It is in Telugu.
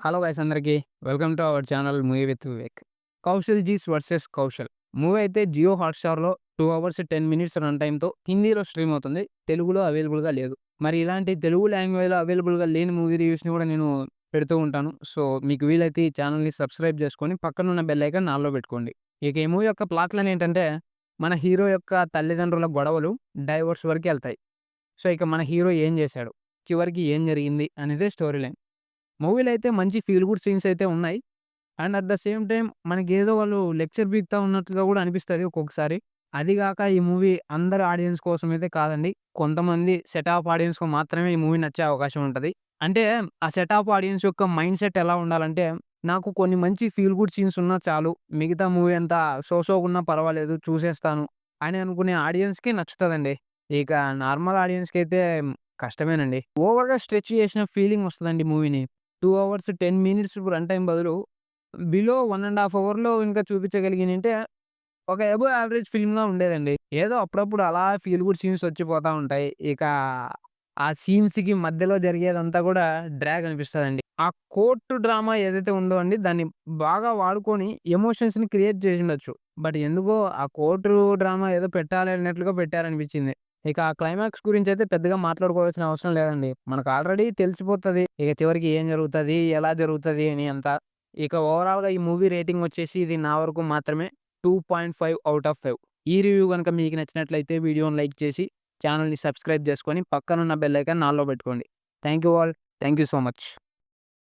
హలో గైస్ అందరికి. Welcome to our channel movie with Vivek. 'Kaushal jis versus Kaushal' movie అయితే జియో హాట్‌స్టార్‌లో 2 అవర్స్ 10 మినిట్స్ రన్ టైమ్‌తో హిందీలో స్ట్రీమ్ అవుతుంది. తెలుగులో అవైలబుల్‌గా లేదు. మరి ఇలాంటి తెలుగు లాంగ్వేజ్‌లో అవైలబుల్‌గా లేని మూవీ రివ్యూస్‌ని కూడా నేను పెడుతూ ఉంటాను. సో, మీకు వీలైతే ఈ ఛానల్‌ని సబ్స్క్రైబ్ చేసుకొని పక్కనున్న బెల్ ఐకాన్ ఆల్‌లో పెట్టుకోండి. ఇక ఈ మూవీ యొక్క ప్లాట్ లైన్ ఏంటంటే, మన హీరో యొక్క తల్లిదండ్రుల గొడవలు డైవోర్స్ వరకెళ్తాయి. సో, ఇక మన హీరో ఏం చేశాడు? చివరికి ఏం జరిగింది? అనేదే స్టోరీ లైన్. మూవీలో అయితే మంచి ఫీల్ గుడ్ సీన్స్ అయితే ఉన్నాయి. And at the same time మనకేదో వాళ్ళు లెక్చర్ పీకుతా ఉన్నట్లుగా గూడా అనిపిస్తది ఒక్కొక్కసారి. అది గాక ఈ మూవీ అందరి ఆడియన్స్ కోసమైతే కాదండి. కొంతమంది సెట్ ఆఫ్ ఆడియన్స్‌కి మాత్రమే ఈ మూవీ నచ్చే అవకాశం ఉంటది. అంటే ఆ సెట్ ఆఫ్ ఆడియన్స్ యొక్క మైండ్ సెట్ ఎలా ఉండాలంటే, నాకు కొన్ని మంచి ఫీల్ గుడ్ సీన్స్ ఉన్నా చాలు. మిగతా మూవీ అంతా సోగున్నా పర్వాలేదు చూసేస్తాను అని అనుకునే ఆడియన్స్‌కి నచ్చుతదండి. ఇక నార్మల్ ఆడియన్స్‌కైతే కష్టమేనండి. ఓవర్‌గా స్ట్రెచ్ చేసిన ఫీలింగ్ వస్తదండి మూవీని. 2 అవర్స్ 10 మినిట్స్ రన్ టైమ్ బదులు బిలో 1 ½ అవర్‌లో ఇంకా చూపించగలిగినుంటే ఒక అబోవ్ యావరేజ్ ఫిల్మ్‌లా ఉండేదండి. ఏదో అప్పుడప్పుడు అలా ఫీల్ గుడ్ సీన్స్ వచ్చిపోతా ఉంటాయి. ఇక ఆ సీన్స్‌కి మధ్యలో జరిగేదంతా గూడా డ్రాగ్ అనిపిస్తదండి. ఆ కోర్ట్ డ్రామా ఏదైతే ఉందో అండి దాన్ని బాగా వాడుకొని ఎమోషన్స్‌ని క్రియేట్ చేసుండొచ్చు. బట్ ఎందుకో ఆ కోర్టు డ్రామా ఏదో పెట్టాలి అన్నట్లుగా పెట్టారనిపించింది. ఇక ఆ క్లైమాక్స్ గురించయితే పెద్దగా మాట్లాడుకోవాల్సిన అవసరం లేదండి. మనకు ఆల్రెడీ తెలిసిపోతది. ఇక చివరికి ఏం జరుగుతది? ఎలా జరుగుతది? అని అంతా. ఇక ఓవరాల్‌గా ఈ మూవీ రేటింగ్ వచ్చేసి ఇది నా వరకు మాత్రమే 2.5 ఔట్ ఆఫ్ 5. ఈ రివ్యూ గనుక మీకు నచ్చినట్లయితే వీడియోని లైక్ చేసి, ఛానెల్‌ని సబ్స్క్రైబ్ చేసుకొని, పక్కనున్న బెల్ ఐకాన్ ఆల్‌లో పెట్టుకోండి. Thank you all. Thank you so much.